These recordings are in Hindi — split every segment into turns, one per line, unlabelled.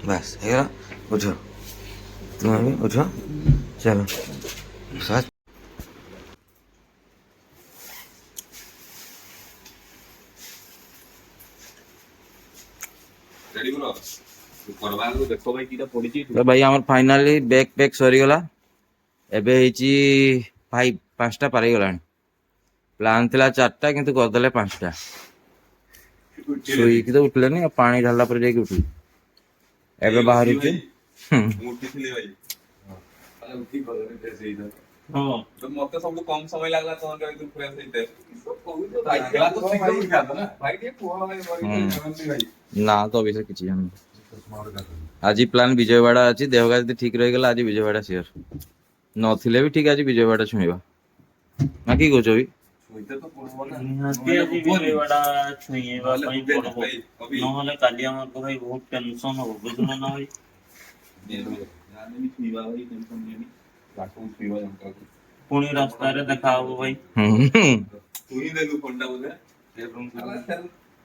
बस है उठो तुम भी उठो चलो साथ तो भाई आम फाइनाली बैग पैक सरीगला एबे भाई 5टा पार गला प्लान थिला 4टा किंतु करदेले 5टा शोईकी तो उठले पानी ढाला पर जाके उठली एबे बाहर
मत सब कम समय लगला
ना तो अभी से किसी आज प्लान विजयवाड़ा अच्छी देहगा जब ठीक रहीगला आज विजयवाड़ा सियोर नथिले भी ठीक आज विजयवाड़ा छुईबा ना कि कौच भी
पुणी रास्ता रे देखा हो भाई
तू ही दे दू फोनटा बोले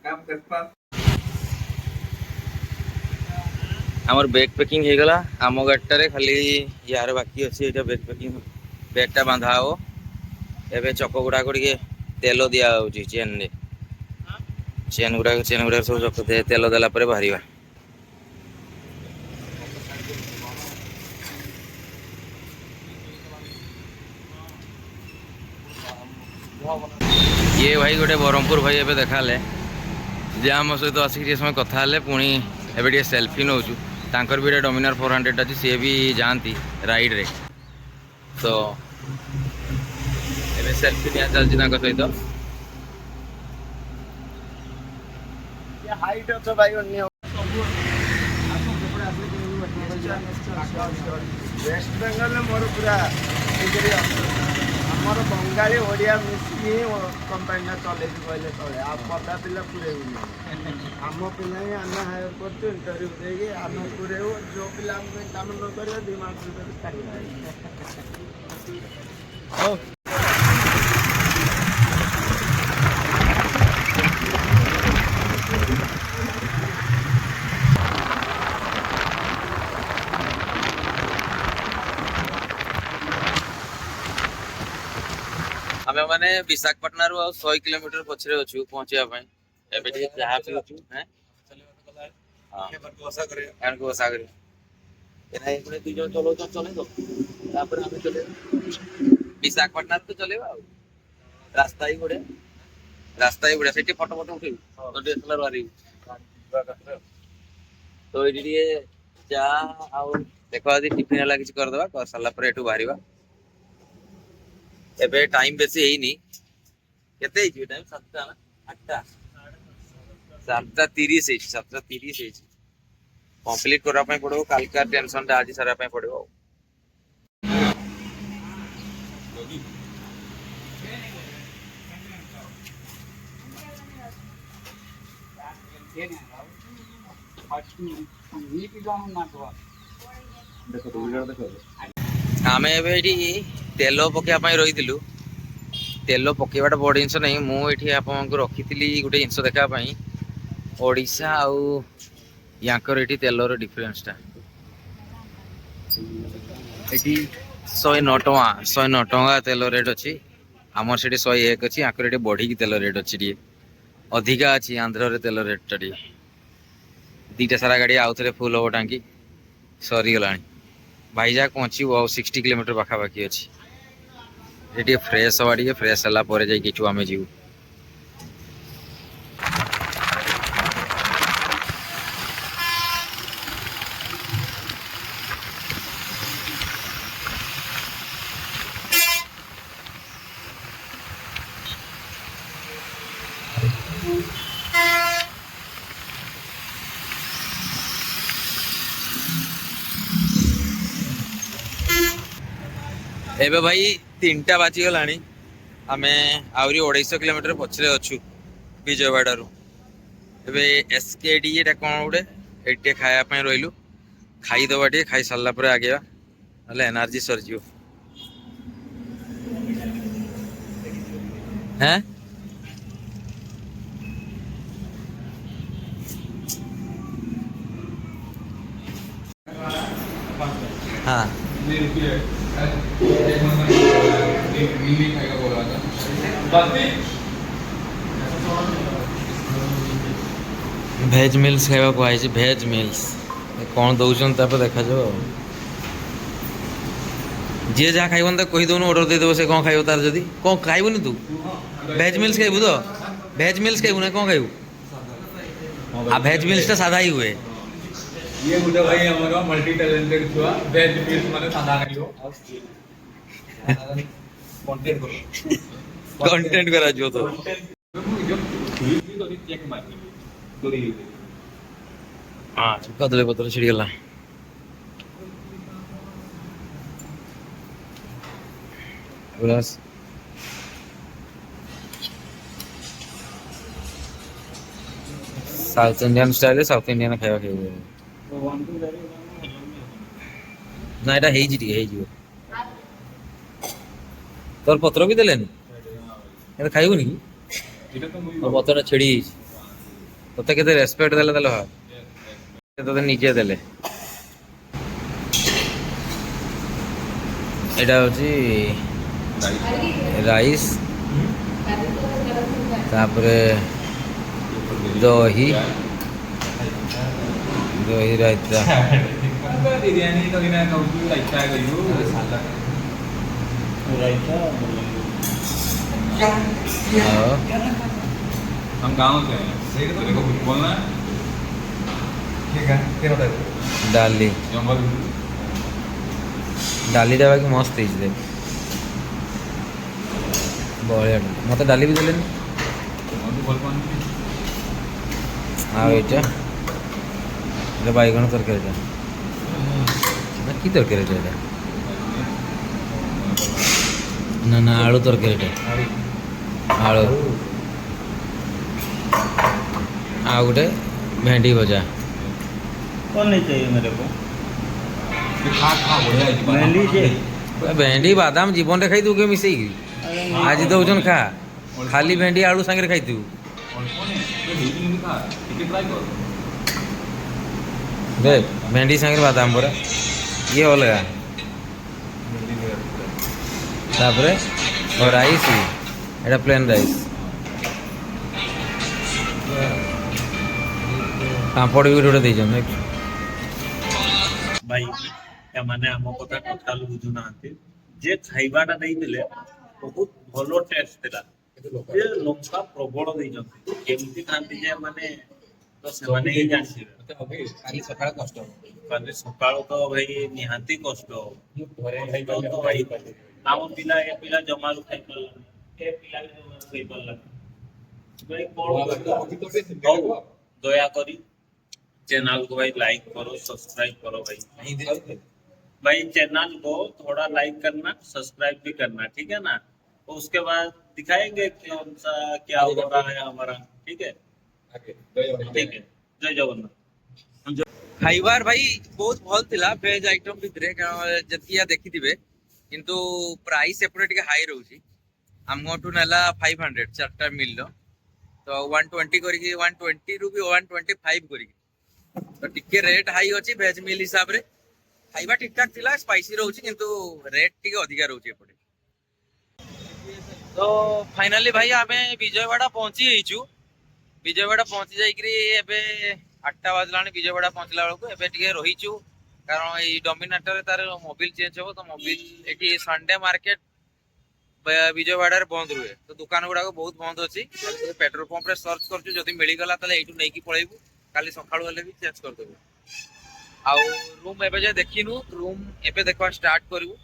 काम करता
आमर बैग पैकिंग हो गला आम गाड़ीटारे खाली यार बाकी अच्छी एटा बैग पैकिंग बैगटा बांधा हो एबे चक गुड़ा को तेल दिया होची चेन रे चेन गुड़ा सब चक तेल देला परे बाहरिबा ये भाई गोटे ब्रह्मपुर भाई एबे देखा ले जे आम सहित आसिक समय कथा हेले पुणी एबे सेल्फी नौचु तांकर भी डोमिनार 400 अच्छी सी भी जाती राइड रे तो एबे सेल्फी निया चलछि तांकर सहित
ये हाइट तो भाई अन्य वेस्ट बेंगल में मोर पूरा आमर बंगाली ओडिया मिसिकी कंपानी चले कहले चले आप पता पिला पूरे आम पिला ही आम हायर कर इंटरव्यू देगी आम पूरे जो पिला काम न कर दिमाग
आमे माने विशाखापट्टना रु 100 किलोमीटर पछरे अछु पहुंचिया एबे चाहा पिउछु हैं को आशा करे एना एपने दुई जन चलो तो तापर हमें चले विशाखापट्टना तो चलेबा रास्ता ही बड़े सेठी फोटो उठेबी तो डीएसएलआर वारी तो एडी चा आ देखो आदि टिफिन वाला किछ कर देबा कर साला पर एटू बाहरीबा एबे टाइम बेसी हेनी केते ही टाइम 7टा ना 8टा 7:30 है 7:30 है कंप्लीट करा पय पड़ो काल का टेंशन टा आज सारा पय पड़ो आमे एबे एठी तेल पकेया पय रहितिलु तेल पकेबाटा बड़ जिनस नहीं मुझे आपको रखी गोटे जिनस देखापी ओडिशा आउ यांकर एठी तेलर डिफरेंसटा एठी 109 टଙ୍କା तेल रेट अच्छी आमर से 101 अच्छी यांकर एठी बढ़ी तेल रेट अच्छी अधिका अच्छी आंध्र रे तेल रेट टा दीटा सारा गाड़ी आउ थे फुल हम टांकी सरीगला भाईजाक पहुँचू आ 60 किलोमीटर पाखापाखि अच्छी ये फ्रेश हवा टे फ्रेश है जाइए आम जीव एबे भाई 3टा बाजीगला आम आहरी 250 किलोमीटर पछरे अच्छु विजयवाड़ा एसकेडी कौन गोटे ये खायापी रही खाईदबा टे खाई सारा पर आगे ना एनर्जी सरजी हैं हाँ भेज मिल्स खाइबा को आइछि भेज मिल्स कौन दौन तापर देखा जाओ जी जहाँ खाइबन कही दौन ऑर्डर देदेव से कौन खाइब तार जदि कौन खाइबुनि तू भेज मिल्स खाइबू तो भेज मिल्स खाइबू ना कौन खाइबू आ भेज मिल्स सादा ही हुए
ये गुड भाई हमरो मल्टी टैलेंटेड छुआ वेज पीस माने सादा खाइयो कंटेंट करो
कंटेंट करा जो तो
चेक मार करी
हाँ कदले पत्र छिड़ी गला बस South Indian style South Indian खाଇବା ଖାଇବୁ ନା ଏଟା ହେଇଛି ଟିକେ ହେଇଯିବ ତୋର ପତ୍ର ବି ଦେଲେନି এটা ଖାଇବୁନି କି
এটা তো মুই
ମୋ ପତ୍ରଟା ଛିଡ଼ି ଯାଇଛି ତତେ କେତେ ରେସପେକ୍ଟ ଦେଲେ ଦେଲେ ଭାବ ତତେ ନିଜେ ଦେଲେ ଏଇଟା ହଉଛି ରାଇସ୍ ତାପରେ ଦହି ଦହି ରାଇତା
बिरयानी तो बिना कहू राइता गयो राइता
ଆଉ
हम गांव से हैं तेरे को कुछ बोलना है ठीक है तेरा बता
ଡାଲି
जंगल
ଡାଲିଟା ବାକି ମସ୍ତ ହେଇଛି ଦେଖ ବଢ଼ିଆ ମୋତେ ଡାଲି ବି ଦେଲେନି
और तो बोल पानी
ଆଉ ଏଇଟା এটা ବାଇଗଣ ତରକାରୀଟା ନା କି ତରକାରୀଟା ଏଇଟା ନା ନା ଆଳୁ ତରକାରୀଟା ଆଳୁ ଆଉ ଗୋଟେ ଭେଣ୍ଡି ଭଜା
कौन नहीं चाहिए मेरे को
खा खा बढ़िया है
मेहंदी से
ଭେଣ୍ଡି ବାଦାମ ଜୀବନରେ ଖାଇଥିବୁ କେବେ ମିଶେଇକି ଆଜି ଦଉଛନ୍ ଖା ଖାଲି ଭେଣ୍ଡି ଆଳୁ ସାଙ୍ଗରେ ଖାଇଥିବୁ
और कौन है ये हिंदी में खा ठीक ट्राई कर
ଦେଖ ଭେଣ୍ଡି ସାଙ୍ଗରେ ବାଦାମ ପରା ଇଏ ଅଲଗା ତାପରେ ରାଇସ୍ ଏଇଟା ପ୍ଲେନ୍ ରାଇସ୍ ପାମ୍ପଡ଼ ବି ଗୋଟେ ଦେଇଛନ୍ତି ଦେଖ
ଭାଇ ଏମାନେ ଆମ କଥା ଟୋଟାଲ ବୁଝୁନାହାନ୍ତି ଯେ ଖାଇବାଟା ଦେଇଥିଲେ ବହୁତ ଭଲ ଟେଷ୍ଟ ଥିଲା ଯେ ଲଙ୍କା ପ୍ରବଳ ଦେଇଛନ୍ତି କେମିତି ଖାଆନ୍ତି ଯେ ମାନେ ତ ସେମାନେ ହିଁ ଜାଣିଥିବେ
କାଲି ସକାଳେ କଷ୍ଟ ହବ
କାଲି ସକାଳୁ ତ ଭାଇ ନିହାତି କଷ୍ଟ ହବ। କଷ୍ଟ ତ ଭାଇ ଆମ ପିଲା ଏ ପିଲା ଜମାରୁ ଖାଇପାରିଲାନି ଏ ପିଲା ବି ଜମାରୁ ଖାଇପାରିଲାନି ଭାଇ କଣ କରିବ? ହଉ ଦୟାକରି चैनल को भाई लाइक करो सब्सक्राइब करो भाई भाई चैनल को थोड़ा लाइक करना सब्सक्राइब भी करना ठीक है ना तो उसके बाद दिखाएंगे कौन सा क्या हो रहा है हमारा ठीक है ठीक है जय जगन्नाथ
ଖାଇବାର ଭାଇ ବହୁତ ଭଲ ଥିଲା ଭେଜ ଆଇଟମ ଭିତରେ ଯେତିକି ଦେଖିଥିବେ କିନ୍ତୁ ପ୍ରାଇସ୍ ଏପଟେ ଟିକେ ହାଇ ରହୁଛି ଆମଠୁ ନେଲା 500 ଚାରିଟା ମିଲର ତ 120 କରିକି 120 ରୁ ବି 125 କରିକି ତ ଟିକେ ରେଟ୍ ହାଇ ଅଛି ଭେଜ ମିଲ୍ ହିସାବରେ ଖାଇବା ଠିକ ଠାକ ଥିଲା ସ୍ପାଇସି ରହୁଛି କିନ୍ତୁ ରେଟ୍ ଟିକେ ଅଧିକା ରହୁଛି ଏପଟେ ତ ଫାଇନାଲି ଭାଇ ଆମେ ବିଜୟୱାଡା ପହଞ୍ଚି ଯାଇଛୁ ବିଜୟୱାଡା ପହଞ୍ଚି ଯାଇକିରି ଏବେ 8ଟା ବାଜିଲାଣି ବିଜୟୱାଡା ପହଞ୍ଚିଲା ବେଳକୁ ଏବେ ଟିକେ ରହିଛୁ କାରଣ ଏଇ ଡମିନାଟରେ ତାର ମୋବିଲ ଚେଞ୍ଜ ହବ ତ ମୋବିଲ ଏଠି ସଣ୍ଡେ ମାର୍କେଟ ବିଜୟୱାଡାରେ ବନ୍ଦ ରୁହେ ତ ଦୋକାନ ଗୁଡାକ ବହୁତ ବନ୍ଦ ଅଛି ପେଟ୍ରୋଲ ପମ୍ପରେ ସର୍ଚ୍ଚ କରୁଛୁ ଯଦି ମିଳିଗଲା ତାହେଲେ ଏଇଠୁ ନେଇକି ପଳେଇବୁ କାଲି ସକାଳୁ ହେଲେ ବି ଚେଞ୍ଜ କରିଦେବୁ ଆଉ ରୁମ୍ ଏବେ ଯାଏ ଦେଖିନୁ ରୁମ୍ ଏବେ ଦେଖିବା ଷ୍ଟାର୍ଟ କରିବୁ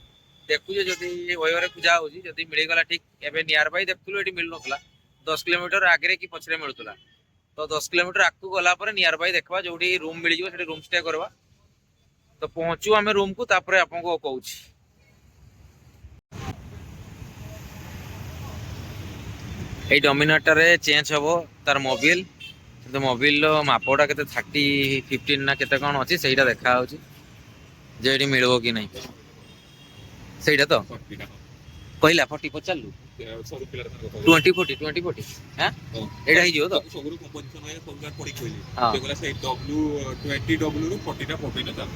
ଦେଖୁଛେ ଯଦି ଓୟୋରେ ପୂଜା ହଉଛି ଯଦି ମିଳିଗଲା ଠିକ ଏବେ ନିୟର ବାଇ ଦେଖୁଥିଲୁ ଏଠି ମିଳୁନଥିଲା 10 କିଲୋମିଟର ଆଗରେ କି ପଛରେ ମିଳୁଥିଲା ତ 10 କିଲୋମିଟର ଆଗକୁ ଗଲା ପରେ ନିୟର ବାଇ ଦେଖିବା ଯୋଉଠି ରୁମ୍ ମିଳିଯିବ ସେଠି ରୁମ୍ ଷ୍ଟେ କରିବା ତ ପହଞ୍ଚୁ ଆମେ ରୁମ୍କୁ ତାପରେ ଆପଣଙ୍କୁ କହୁଛି এই ডমিনারটারে চেঞ্জ হব তার মোবিল কিন্তু মোবিলর মাপটা কেতে 15 না কেতে কোন আছে সেইটা দেখা হচ্ছে যে এটি মিলব কি নাই সেইটা তো কইলা 40 পচারলু
ସବୁ ପିଲାର କଥା
2040 হ্যাঁ এটা ହେଇଯିବ ତ
ସବୁରୁ କମ୍ପୋଜିସନ ହୁଏ ସବୁ ଯାକ ପଡି କହିଲି
ହଁ
ସେଗୁଡା ସେଇ W20W ରୁ 40 ଟା ପକେଇଲେ ଚାଲ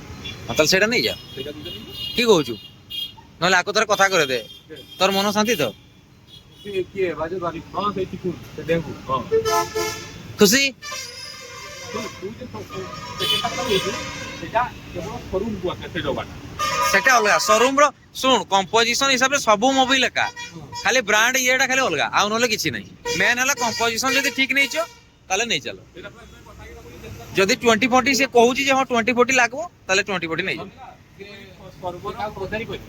ତାହେଲେ ସେଇଟା ନେଇଯା
ସେଇଟା ଦୁଇଟା
কি କହୁଛୁ ନହେଲେ ଆକୁ ଥରେ କଥା କରିଦେ তোর ମନ ଶାନ୍ତି ତ
କିଏ ବାଜୁ ବାରି ହଁ ସେଇ ଚିକୁ ସେ ଦେହକୁ ହଁ
ଖୁସି
ତୁ ଯେ ସେଟା କହିଛୁ ସେଟା କେବଳ ସରୁମ କୁ ଆସେ ସେ ଡବାଟା
ସେଟା ଅଲଗା ଶୋରୁମ ର ଶୁଣ କମ୍ପୋଜିସନ ହିସାବରେ ସବୁ ମୋବାଇଲ ଏକା ଖାଲି ବ୍ରାଣ୍ଡ ଇଏଟା ଖାଲି ଅଲଗା ଆଉ ନହେଲେ କିଛି ନାହିଁ ମେନ୍ ହେଲା କମ୍ପୋଜିସନ ଯଦି ଠିକ ନେଇଛ ତାହେଲେ ନେଇ ଚାଲ
ସେଇଟା ପାଇଁ କଥା ହେଇଗଲା ବୋଲି ଯେତେ
ଯଦି 2040 ସେ କହୁଛି ଯେ ହଁ 2040 ଲାଗିବ ତାହେଲେ 2040 ନେଇଯାଅ
ସର୍ଭର ଆଉ ପଚାରି କହିଲି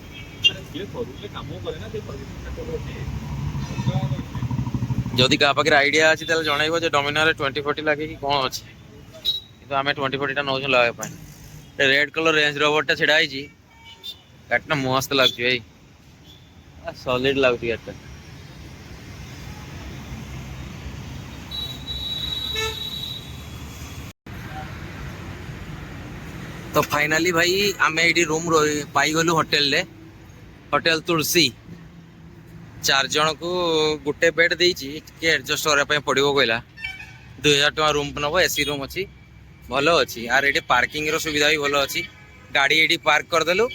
କିଏ ସରୁମରେ କାମ କରେ ନା ସେ ସର୍ଭିସିଂଟା କରୁଛି
ଯଦି କାହା ପାଖରେ ଆଇଡିଆ ଅଛି ତାହେଲେ ଜଣାଇବ ଯେ ଡୋମିନାରେ 2040 ଲାଗିକି କ'ଣ ଅଛି କିନ୍ତୁ ଆମେ 2040 ଟା ନେଉଛୁ ଲଗାଇବା ପାଇଁ ରେଡ୍ କଲର ରେଞ୍ଜ ରୋଭରଟା ଛିଡ଼ା ହେଇଛି ଗାଡ଼ିଟା ମସ୍ତ ଲାଗୁଛି ଭାଇ ସଲିଡ ଲାଗୁଛି ଗାଡ଼ିଟା तो फाइनाली भाई आम ये रूम पाईगलु होटेल तुलसी 4 जन को गोटे बेड देती एडजस्ट करने पड़ो कहला 2000 टका रूम नब एसी रूम अच्छी भल अच्छी आर ये पार्किंग रो सुविधा भी भल अच्छी गाड़ी ये पार्क करदेलु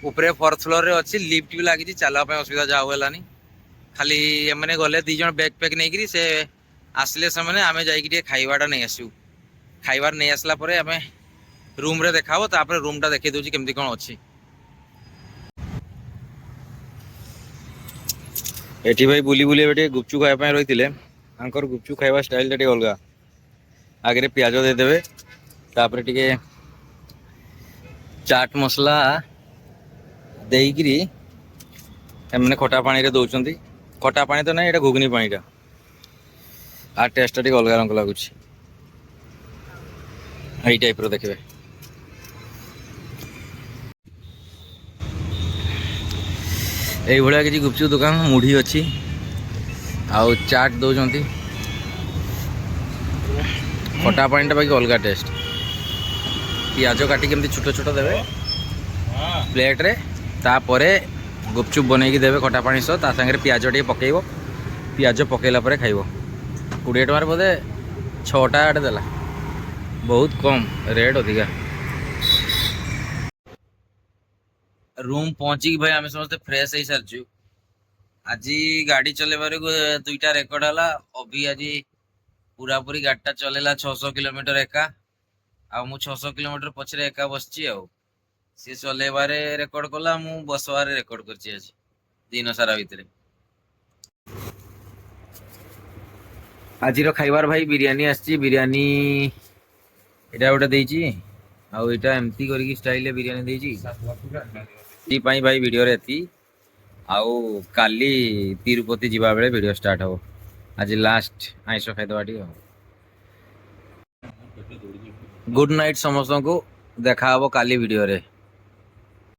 ऊपर 4th फ्लोर रे अच्छी लिफ्ट भी लगी चलवाई असुविधा जहाँ होलानी खाली एमने गले 2 जन बैग पैक नहीं से आसले से आम जा खाइबाटा नहीं आसू खाइबार नहीं आसला आम रूम रे देखाबो तापर रूम टा देखै दउची केमती कोन अछि एठी भाई बुली बुली बेटे गुपचुप खाଇବା ପାଇଁ रहिथिले आंकर गुपचुप खाଇବା स्टाइल टा अलगा आगे प्याज दे देबे तापर टिके चाट मसला देइकरी एमने खटा पानी रे दउचंती खटा पानी तो नहीं एटा घुगनी पानी टा आ टेस्ट टा अलगा रंग लागुची एई टाइप रो देखबे ये गुपचुप दुकान मुढ़ी अच्छी आउ चाट दौरान खटा पानी टा बाकी अलग टेस्ट पियाज काटी केमती छोट छोट देवे प्लेट रे तापरे गुपचुप बनईकी देवे खटा पानी सह ता संगे पियाज टे पकेब पियाज पकेला परे खाइब 20 टकर बोधे 6टा आटे देला बहुत कम रेट अधिका रूम पहुंची भाई आम समस्त फ्रेश हो सारी आज गाड़ी चलेबार 2टा रेकर्ड है अभी आज पूरा पूरी गाड़ीटा चलेला 600 किलोमीटर एका आ मु 600 किलोमीटर पछरे एका बसची सी चलेबारे रेकर्ड कला मु बसबारे रेकर्ड करची आज दिन सारा भितर आज खाइबार भाई बिरयानी आसी बिरयानी एटा गोटे देइची आ एटा एमती करके स्टाइल बिरयानी देइची भाई वीडियो रे एती आउ काली तिरुपति जीवा बेले वीडियो स्टार्ट हो आज लास्ट आइस खाइदवाटी गुड नाइट समस्त को देखा काली वीडियो रे।